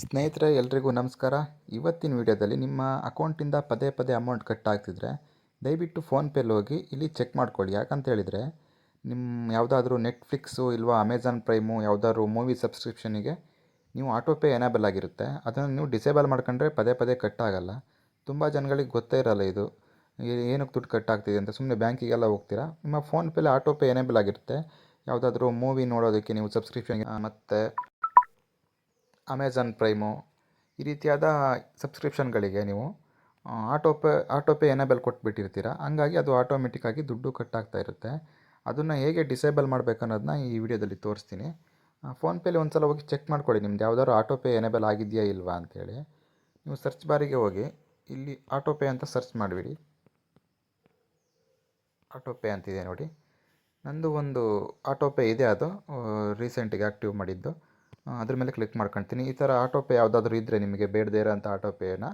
ಸ್ನೇಹಿತರೆ ಎಲ್ರಿಗೂ ನಮಸ್ಕಾರ. ಇವತ್ತಿನ ವಿಡಿಯೋದಲ್ಲಿ ನಿಮ್ಮ ಅಕೌಂಟಿಂದ ಪದೇ ಪದೇ ಅಮೌಂಟ್ ಕಟ್ ಆಗ್ತಿದ್ರೆ ದಯವಿಟ್ಟು ಫೋನ್ಪೇಲಿ ಹೋಗಿ ಇಲ್ಲಿ ಚೆಕ್ ಮಾಡ್ಕೊಳ್ಳಿ. ಯಾಕಂತ ಹೇಳಿದರೆ ನಿಮ್ಮ ಯಾವುದಾದ್ರೂ ನೆಟ್ಫ್ಲಿಕ್ಸು ಇಲ್ವಾ ಅಮೆಝಾನ್ ಪ್ರೈಮು ಯಾವುದಾದ್ರೂ ಮೂವಿ ಸಬ್ಸ್ಕ್ರಿಪ್ಷನಿಗೆ ನೀವು ಆಟೋಪೇ ಎನೇಬಲ್ ಆಗಿರುತ್ತೆ. ಅದನ್ನು ನೀವು ಡಿಸೇಬಲ್ ಮಾಡ್ಕೊಂಡ್ರೆ ಪದೇ ಪದೇ ಕಟ್ ಆಗಲ್ಲ. ತುಂಬ ಜನಗಳಿಗೆ ಗೊತ್ತೇ ಇರಲ್ಲ ಇದು ಏನಕ್ಕೆ ದುಡ್ಡು ಕಟ್ ಆಗ್ತಿದೆ ಅಂತ. ಸುಮ್ಮನೆ ಬ್ಯಾಂಕಿಗೆಲ್ಲ ಹೋಗ್ತೀರಾ, ನಿಮ್ಮ ಫೋನ್ಪೇಲಿ ಆಟೋಪೇ ಎನೇಬಲ್ ಆಗಿರುತ್ತೆ. ಯಾವುದಾದ್ರೂ ಮೂವಿ ನೋಡೋದಕ್ಕೆ ನೀವು ಸಬ್ಸ್ಕ್ರಿಪ್ಷನ್ ಮತ್ತು ಅಮೆಝಾನ್ ಪ್ರೈಮು ಈ ರೀತಿಯಾದ ಸಬ್ಸ್ಕ್ರಿಪ್ಷನ್ಗಳಿಗೆ ನೀವು ಆಟೋಪೇ ಎನೇಬಲ್ ಕೊಟ್ಬಿಟ್ಟಿರ್ತೀರ. ಹಂಗಾಗಿ ಅದು ಆಟೋಮೆಟಿಕ್ಕಾಗಿ ದುಡ್ಡು ಕಟ್ಟಾಗ್ತಾ ಇರುತ್ತೆ. ಅದನ್ನು ಹೇಗೆ ಡಿಸೇಬಲ್ ಮಾಡಬೇಕು ಅನ್ನೋದನ್ನ ಈ ವಿಡಿಯೋದಲ್ಲಿ ತೋರಿಸ್ತೀನಿ. ಫೋನ್ಪೇಲಿ ಒಂದು ಸಲ ಹೋಗಿ ಚೆಕ್ ಮಾಡ್ಕೊಳ್ಳಿ ನಿಮ್ದು ಯಾವುದಾದ್ರು ಆಟೋಪೇ ಎನೇಬಲ್ ಆಗಿದೆಯಾ ಇಲ್ವಾ ಅಂಥೇಳಿ. ನೀವು ಸರ್ಚ್ ಬಾರಿಗೆ ಹೋಗಿ ಇಲ್ಲಿ ಆಟೋಪೇ ಅಂತ ಸರ್ಚ್ ಮಾಡಿಬಿಡಿ. ಆಟೋಪೇ ಅಂತಿದೆ ನೋಡಿ. ನಂದು ಒಂದು ಆಟೋಪೇ ಇದೆ, ಅದು ರೀಸೆಂಟಿಗೆ ಆ್ಯಕ್ಟಿವ್ ಮಾಡಿದ್ದು. ಅದ್ರ ಮೇಲೆ ಕ್ಲಿಕ್ ಮಾಡ್ಕೊಳ್ತೀನಿ. ಈ ಥರ ಆಟೋಪೇ ಯಾವುದಾದ್ರೂ ಇದ್ದರೆ ನಿಮಗೆ ಬೇಡದೇ ಇರೋಂಥ ಆಟೋಪೇನ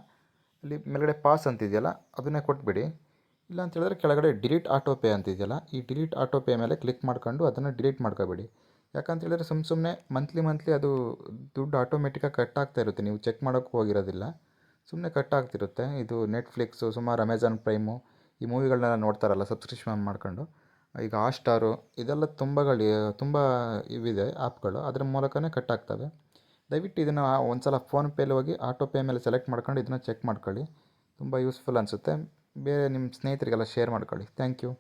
ಇಲ್ಲಿ ಮೇಲ್ಗಡೆ ಪಾಸ್ ಅಂತಿದೆಯಲ್ಲ ಅದನ್ನೇ ಕೊಟ್ಬಿಡಿ. ಇಲ್ಲ ಅಂತ ಹೇಳಿದ್ರೆ ಕೆಳಗಡೆ ಡಿಲೀಟ್ ಆಟೋಪೇ ಅಂತಿದೆಯಲ್ಲ ಈ ಡಿಲೀಟ್ ಆಟೋಪೇ ಮೇಲೆ ಕ್ಲಿಕ್ ಮಾಡ್ಕೊಂಡು ಅದನ್ನು ಡಿಲೀಟ್ ಮಾಡ್ಕೊಬೇಡಿ. ಯಾಕಂತ ಹೇಳಿದ್ರೆ ಸುಮ್ಮನೆ ಮಂತ್ಲಿ ಅದು ದುಡ್ಡು ಆಟೋಮೆಟಿಕ್ಕಾಗಿ ಕಟ್ ಆಗ್ತಾ ಇರುತ್ತೆ. ನೀವು ಚೆಕ್ ಮಾಡೋಕ್ಕೂ ಹೋಗಿರೋದಿಲ್ಲ, ಸುಮ್ಮನೆ ಕಟ್ ಆಗ್ತಿರುತ್ತೆ. ಇದು ನೆಟ್ಫ್ಲಿಕ್ಸು, ಸುಮಾರು ಅಮೆಝಾನ್ ಪ್ರೈಮು ಈ ಮೂವಿಗಳನ್ನೆಲ್ಲ ನೋಡ್ತಾರಲ್ಲ ಸಬ್ಸ್ಕ್ರಿಪ್ಷನ್ ಮಾಡ್ಕೊಂಡು, ಈಗ ಹಾಟ್ಸ್ಟಾರು ಇದೆಲ್ಲ ತುಂಬ ಇವಿದೆ ಆ್ಯಪ್ಗಳು, ಅದ್ರ ಮೂಲಕವೇ ಕಟ್ ಆಗ್ತವೆ. ದಯವಿಟ್ಟು ಇದನ್ನು ಒಂದು ಸಲ ಫೋನ್ಪೇಲಿ ಹೋಗಿ ಆಟೋಪೇ ಮೇಲೆ ಸೆಲೆಕ್ಟ್ ಮಾಡ್ಕೊಂಡು ಇದನ್ನು ಚೆಕ್ ಮಾಡ್ಕೊಳ್ಳಿ. ತುಂಬ ಯೂಸ್ಫುಲ್ ಅನಿಸುತ್ತೆ. ಬೇರೆ ನಿಮ್ಮ ಸ್ನೇಹಿತರಿಗೆಲ್ಲ ಶೇರ್ ಮಾಡ್ಕೊಳ್ಳಿ. Thank you.